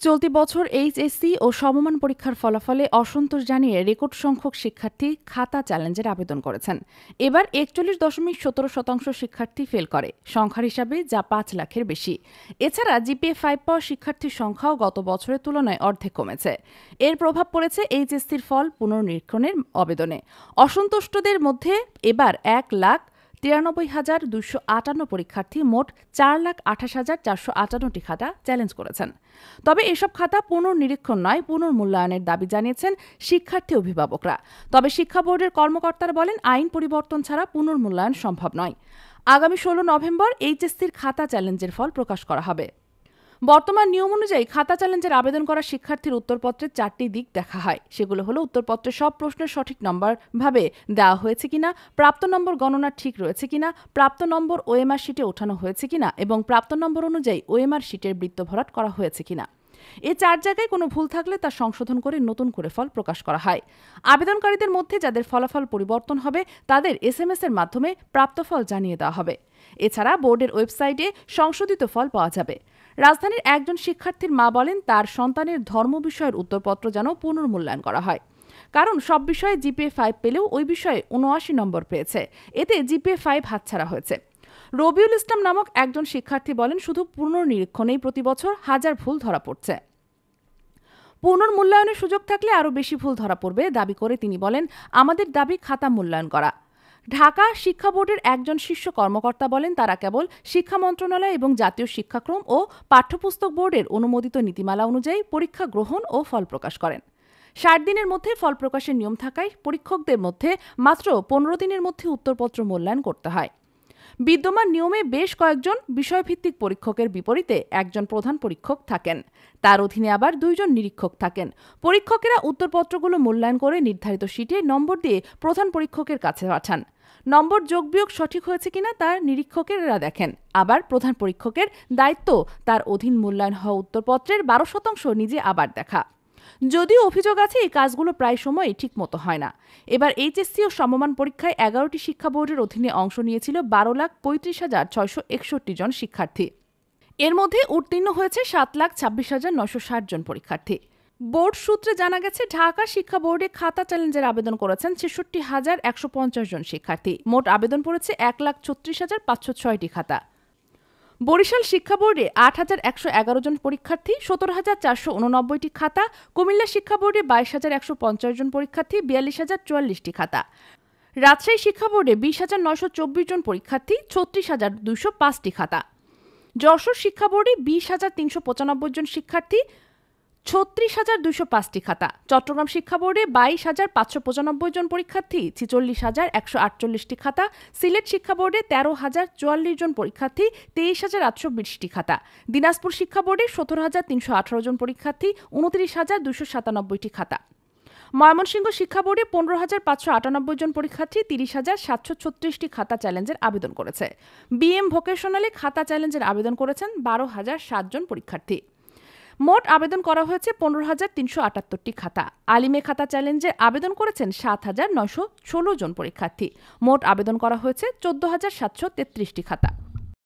চলতি বছর এইচএসসি ও সমমান পরীক্ষার ফলাফলে অসন্তোষ জানিয়ে রেকর্ড সংখ্যক শিক্ষার্থী খাতা চ্যালেঞ্জের আবেদন করেছেন। এবার ৪১.১৭% শিক্ষার্থী ফেল করে, সংখ্যার হিসাবে যা ৫ লাখের বেশি। এছাড়া জিপিএ ৫ পাওয়া শিক্ষার্থীর সংখ্যাও গত বছরের তুলনায় অর্ধেক কমেছে। এর প্রভাব পড়েছে এইচএসসির ফল পুনর্নিরীক্ষণের আবেদনে। অসন্তুষ্টদের মধ্যে এবার ১,৯৩,২৫৮ পরীক্ষার্থী মোট ৪,২৮,৪৫৮টি খাতা চ্যালেঞ্জ করেছেন। তবে এসব খাতা পুনর্নিরীক্ষণ নয়, পুনর্মূল্যায়নের দাবি জানিয়েছেন শিক্ষার্থী অভিভাবকরা। তবে শিক্ষা বোর্ডের কর্মকর্তারা বলেন, আইন পরিবর্তন ছাড়া পুনর্মূল্যায়ন সম্ভব নয়। আগামী ১৬ নভেম্বর এইচএসসির খাতা চ্যালেঞ্জের ফল প্রকাশ করা হবে। বর্তমান নিয়ম অনুযায়ী খাতা চ্যালেঞ্জের আবেদন করা শিক্ষার্থীর উত্তরপত্রের ৪টি দিক দেখা হয়। সেগুলো হলো উত্তরপত্রের সব প্রশ্নের সঠিক নম্বর ভাবে দেওয়া হয়েছে কিনা, প্রাপ্ত নম্বর গণনা ঠিক রয়েছে কিনা, প্রাপ্ত নম্বর ওএমআর শিটে ওঠানো হয়েছে কিনা এবং প্রাপ্ত নম্বর অনুযায়ী ওএমআর শিটের বৃত্ত ভরাট করা হয়েছে কিনা। এই ৪ জায়গায় কোনো ভুল থাকলে তা সংশোধন করে নতুন করে ফল প্রকাশ করা হয়। আবেদনকারীদের মধ্যে যাদের ফলাফল পরিবর্তন হবে তাদের এসএমএস এর মাধ্যমে প্রাপ্ত ফল জানিয়ে দেওয়া হবে। এছাড়া বোর্ডের ওয়েবসাইটে সংশোধিত ফল পাওয়া যাবে। রাজধানীর একজন শিক্ষার্থীর মা বলেন, তার সন্তানের ধর্ম বিষয়ের উত্তরপত্র যেন পুনর্মূল্যায়ন করা হয়, কারণ সব বিষয়ে জিপিএ ৫ পেলেও ওই বিষয়ে ৭৯ নম্বর পেয়েছে। এতে জিপিএ ৫ হাতছাড়া হয়েছে। রবিউল ইসলাম নামক একজন শিক্ষার্থী বলেন, শুধু পুনর্নিরীক্ষণেই প্রতি বছর হাজার ভুল ধরা পড়ছে। পুনর্মূল্যায়নের সুযোগ থাকলে আরও বেশি ভুল ধরা পড়বে দাবি করে তিনি বলেন, আমাদের দাবি খাতা মূল্যায়ন করা। ঢাকা শিক্ষা বোর্ডের একজন শীর্ষ কর্মকর্তা বলেন, তারা কেবল শিক্ষা মন্ত্রণালয় এবং জাতীয় শিক্ষাক্রম ও পাঠ্যপুস্তক বোর্ডের অনুমোদিত নীতিমালা অনুযায়ী পরীক্ষা গ্রহণ ও ফল প্রকাশ করেন। ৬০ দিনের মধ্যে ফল প্রকাশের নিয়ম থাকায় পরীক্ষকদের মধ্যে মাত্র ১৫ দিনের মধ্যে উত্তরপত্র মূল্যায়ন করতে হয়। বিদ্যমান নিয়মে বেশ কয়েকজন বিষয়ভিত্তিক পরীক্ষকের বিপরীতে একজন প্রধান পরীক্ষক থাকেন। তার অধীনে আবার ২ জন নিরীক্ষক থাকেন। পরীক্ষকেরা উত্তরপত্রগুলো মূল্যায়ন করে নির্ধারিত শিটে নম্বর দিয়ে প্রধান পরীক্ষকের কাছে পাঠান। নম্বর যোগ বিয়োগ সঠিক হয়েছে কিনা তার নিরীক্ষকেরা দেখেন। আবার প্রধান পরীক্ষকের দায়িত্ব তার অধীন মূল্যায়ন হওয়া উত্তরপত্রের ১২% নিজে আবার দেখা। যদিও অভিযোগ আছে, এই কাজগুলো প্রায় সময় ঠিকমতো হয় না। এবার এইচএসসি ও সমমান পরীক্ষায় ১১টি শিক্ষা বোর্ডের অধীনে অংশ নিয়েছিল ১২,৩৫,৬৬১ জন শিক্ষার্থী। এর মধ্যে উত্তীর্ণ হয়েছে ৭,২৬,৯৬০ জন পরীক্ষার্থী। বোর্ড সূত্রে জানা গেছে, ঢাকা শিক্ষা বোর্ডে খাতা চ্যালেঞ্জের আবেদন করেছেন ৬৬,১৫০ জন শিক্ষার্থী। মোট আবেদন পড়েছে ১,৩৬,৫০৬টি খাতা। বরিশাল শিক্ষা বোর্ডে ৮,১১১ জন পরীক্ষার্থী, ১৭,৪৮৯টি খাতা। কুমিল্লা শিক্ষা বোর্ডে ২২,১৫০ জন পরীক্ষার্থী, ৪২,০৪৪টি খাতা। রাজশাহী শিক্ষা বোর্ডে ২০,৯২৪ জন পরীক্ষার্থী, ৩৬,২০৫টি খাতা। যশোর শিক্ষা বোর্ডে ২০,৩৯৫ জন শিক্ষার্থী, ৩৬,২০৫টি খাতা। চট্টগ্রাম শিক্ষা বোর্ডে ২২,৫৯৫ জন পরীক্ষার্থী, ৪৬,১৪৮টি খাতা। সিলেট শিক্ষা বোর্ডে ১৩,০৪৪ জন পরীক্ষার্থী, ২৩,৮২০টি খাতা। দিনাজপুর শিক্ষা বোর্ডে ১৭,৩১৮ জন পরীক্ষার্থী, ২৯,২৯৭টি খাতা। ময়মনসিংহ শিক্ষা বোর্ডে ১৫,৫৯৮ জন পরীক্ষার্থী, ৩০,৭৩৬টি খাতা চ্যালেঞ্জের আবেদন করেছে। বিএম ভোকেশনালে খাতা চ্যালেঞ্জের আবেদন করেছেন ১২,০০৭ জন পরীক্ষার্থী। মোট আবেদন করা হয়েছে ১৫,৩৭৮টি খাতা। আলিমে খাতা চ্যালেঞ্জে আবেদন করেছেন ৭,৯১৬ জন পরীক্ষার্থী। মোট আবেদন করা হয়েছে ১৪,৭৩৩টি খাতা।